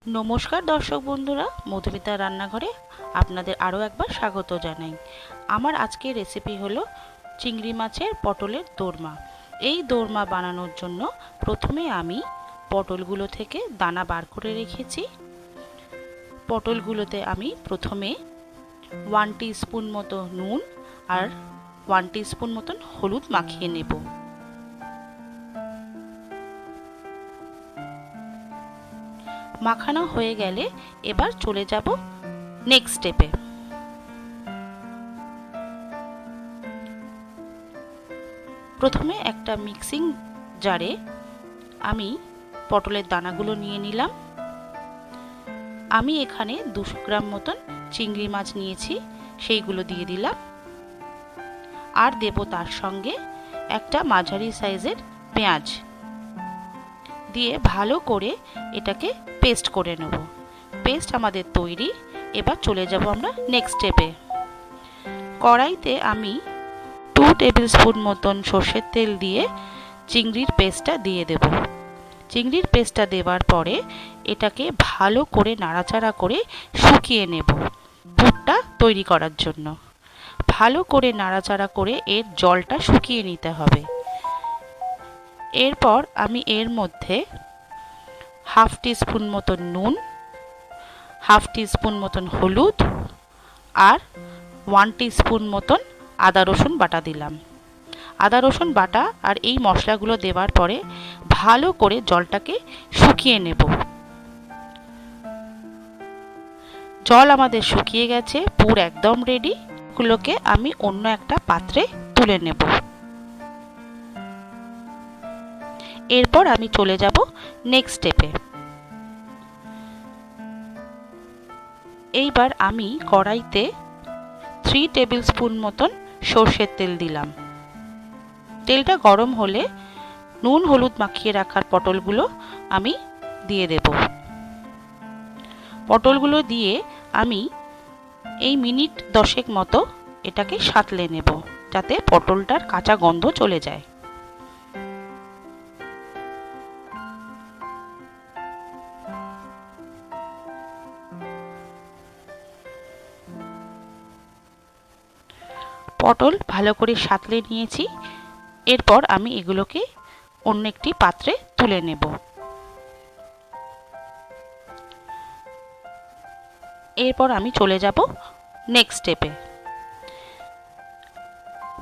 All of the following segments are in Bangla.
নমস্কার দর্শক বন্ধুরা, মধুমিতা রান্নাঘরে আপনাদের আরও একবার স্বাগত জানাই। আমার আজকের রেসিপি হলো চিংড়ি মাছের পটলের দোরমা। এই দোরমা বানানোর জন্য প্রথমে আমি পটলগুলো থেকে দানা বার করে রেখেছি। পটলগুলোতে আমি প্রথমে 1 টিস্পুন মতো নুন আর 1 টিস্পুন মতন হলুদ মাখিয়ে নেব। মাখানো হয়ে গেলে এবার চলে যাব নেক্সট স্টেপে। প্রথমে একটা মিক্সিং জারে আমি পটলের দানাগুলো নিয়ে নিলাম। আমি এখানে 200 গ্রাম মতন চিংড়ি মাছ নিয়েছি, সেইগুলো দিয়ে দিলাম। আর দেব তার সঙ্গে একটা মাঝারি সাইজের পেঁয়াজ দিয়ে ভালো করে এটাকে পেস্ট করে নেব। পেস্ট আমাদের তৈরি। এবার চলে যাব আমরা নেক্সট স্টেপে। কড়াইতে আমি 2 টেবিল স্পুন মতন সর্ষের তেল দিয়ে চিংড়ির পেস্টটা দিয়ে দেব। চিংড়ির পেস্টটা দেওয়ার পরে এটাকে ভালো করে নাড়াচাড়া করে শুকিয়ে নেব পুরটা তৈরি করার জন্য। ভালো করে নাড়াচাড়া করে এর জলটা শুকিয়ে নিতে হবে। এরপর আমি এর মধ্যে 1/2 টিস্পুন মতন নুন, 1/2 টিস্পুন মতন হলুদ আর 1 টিস্পুন মতন আদা রসুন বাটা দিলাম। আদা রসুন বাটা আর এই মশলাগুলো দেওয়ার পরে ভালো করে জলটাকে শুকিয়ে নেব। জল আমাদের শুকিয়ে গেছে, পুর একদম রেডি। এগুলোকে আমি অন্য একটা পাত্রে তুলে নেব। এরপর আমি চলে যাব নেক্সট স্টেপে। এইবার আমি কড়াইতে 3 টেবিল স্পুন মতন সর্ষের তেল দিলাম। তেলটা গরম হলে নুন হলুদ মাখিয়ে রাখার পটলগুলো আমি দিয়ে দেব। পটলগুলো দিয়ে আমি এই মিনিট 10 মতো এটাকে সাঁতলে নেব, যাতে পটলটার কাঁচা গন্ধ চলে যায়। পটল ভালো করে সাঁতলে নিয়েছি। এরপর আমি এগুলোকে অন্য একটি পাত্রে তুলে নেব। এরপর আমি চলে যাব নেক্সট স্টেপে।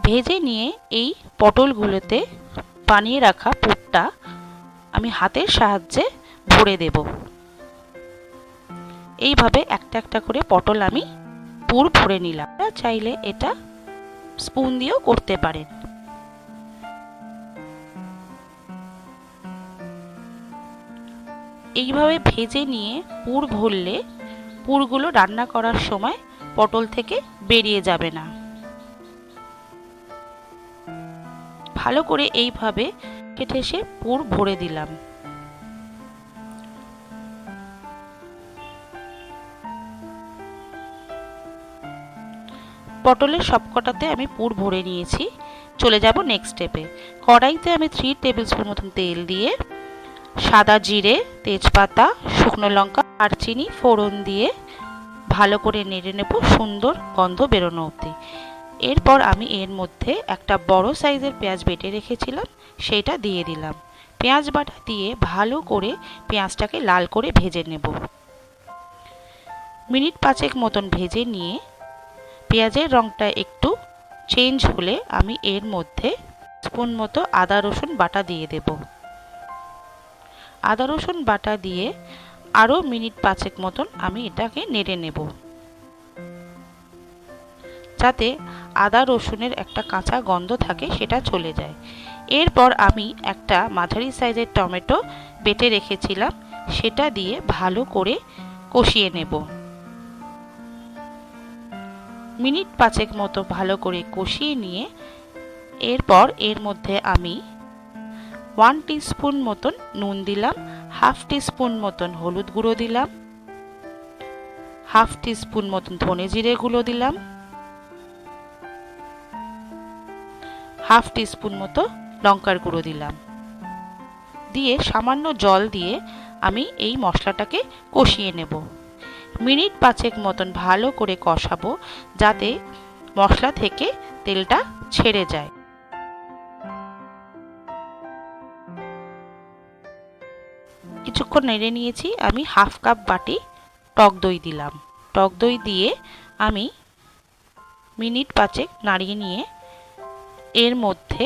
ভেজে নিয়ে এই পটলগুলোতে বানিয়ে রাখা পুরটা আমি হাতের সাহায্যে ভরে দেব। এইভাবে একটা একটা করে পটল আমি পুর ভরে নিলাম। আপনারা চাইলে এটা স্পুন দিয়েও করতে পারেন। এইভাবে ভেজে নিয়ে পুর ভরলে পুরগুলো রান্না করার সময় পটল থেকে বেরিয়ে যাবে না। ভালো করে এইভাবে ঠেসে পুর ভরে দিলাম। পটলের সবকটাতে আমি পুর ভরে নিয়েছি। চলে যাব নেক্সট স্টেপে। কড়াইতে আমি 3 টেবিল স্পুন মতন তেল দিয়ে সাদা জিরে, তেজপাতা, শুকনো লঙ্কা আর চিনি ফোড়ন দিয়ে ভালো করে নেড়ে নেব সুন্দর গন্ধ বেরোনো অবধি। এরপর আমি এর মধ্যে একটা বড় সাইজের পেঁয়াজ বেটে রেখেছিলাম, সেটা দিয়ে দিলাম। পেঁয়াজ বাটা দিয়ে ভালো করে পেঁয়াজটাকে লাল করে ভেজে নেব। মিনিট 5 মতন ভেজে নিয়ে পেঁয়াজের রঙটা একটু চেঞ্জ হলে আমি এর মধ্যে স্পুন মতো আদা রসুন বাটা দিয়ে দেব। আদা রসুন বাটা দিয়ে আরও মিনিট 5 মতন আমি এটাকে নেড়ে নেব, যাতে আদা রসুনের একটা কাঁচা গন্ধ থাকে সেটা চলে যায়। এরপর আমি একটা মাঝারি সাইজের টমেটো বেটে রেখেছিলাম, সেটা দিয়ে ভালো করে কষিয়ে নেব। মিনিট 5 মতো ভালো করে কষিয়ে নিয়ে এরপর এর মধ্যে আমি 1 টিস্পুন মতন নুন দিলাম, 1/2 টিস্পুন মতন হলুদ গুঁড়ো দিলাম, 1/2 টিস্পুন মতন ধনে জিরে গুঁড়ো দিলাম, 1/2 টিস্পুন মতো লঙ্কার গুঁড়ো দিলাম। দিয়ে সামান্য জল দিয়ে আমি এই মশলাটাকে কষিয়ে নেব। মিনিট 5 মতন ভালো করে কষাবো, যাতে মশলা থেকে তেলটা ছেড়ে যায়। কিছুক্ষণ নেড়ে নিয়েছি। আমি হাফ কাপ বাটি টক দই দিলাম। টক দই দিয়ে আমি মিনিট 5 নাড়িয়ে নিয়ে এর মধ্যে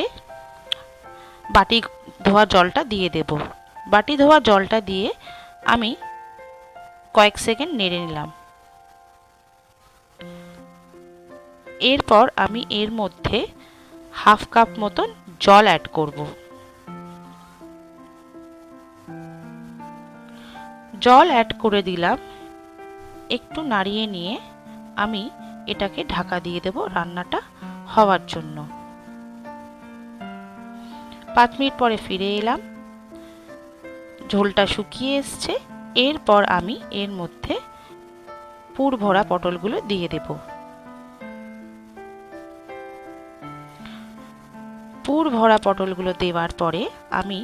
বাটি ধোয়া জলটা দিয়ে দেব। বাটি ধোয়া জলটা দিয়ে আমি কয়েক সেকেন্ড নেড়ে নিলাম। এরপর আমি এর মধ্যে হাফ কাপ মতন জল অ্যাড করব। জল অ্যাড করে দিলাম। একটু নাড়িয়ে নিয়ে আমি এটাকে ঢাকা দিয়ে দেব রান্নাটা হওয়ার জন্য। 5 মিনিট পরে ফিরে এলাম। ঝোলটা শুকিয়ে এসছে। এরপর আমি এর মধ্যে পুর ভরা পটলগুলো দিয়ে দেব। পুর ভরা পটলগুলো দেওয়ার পরে আমি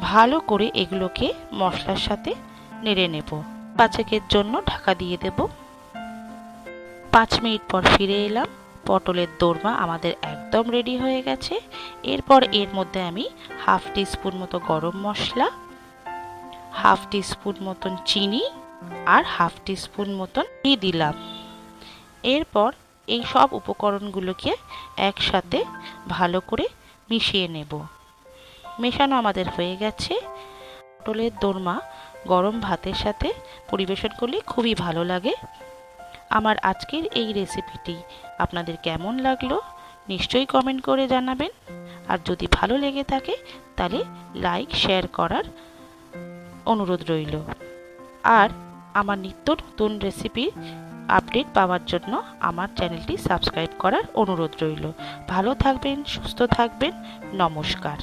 ভালো করে এগুলোকে মশলার সাথে নেড়ে নেব। 5 জন্য ঢাকা দিয়ে দেব। 5 মিনিট পর ফিরে এলাম। পটলের দোরমা আমাদের একদম রেডি হয়ে গেছে। এরপর এর মধ্যে আমি হাফ টিস্পুন মতো গরম মশলা, হাফ টিস্পুন মতন চিনি আর হাফ টিস্পুন মতন ঘি দিলাম। এরপর এই সব উপকরণগুলোকে একসাথে ভালো করে মিশিয়ে নেব। মেশানো আমাদের হয়ে গেছে। পটলের দোরমা গরম ভাতের সাথে পরিবেশন করলে খুবই ভালো লাগে। আমার আজকের এই রেসিপিটি আপনাদের কেমন লাগলো নিশ্চয়ই কমেন্ট করে জানাবেন। আর যদি ভালো লেগে থাকে তাহলে লাইক শেয়ার করার অনুরোধ রইল। আর আমার নিত্য নতুন রেসিপি আপডেট পাওয়ার জন্য আমার চ্যানেলটি সাবস্ক্রাইব করার অনুরোধ রইল। ভালো থাকবেন, সুস্থ থাকবেন। নমস্কার।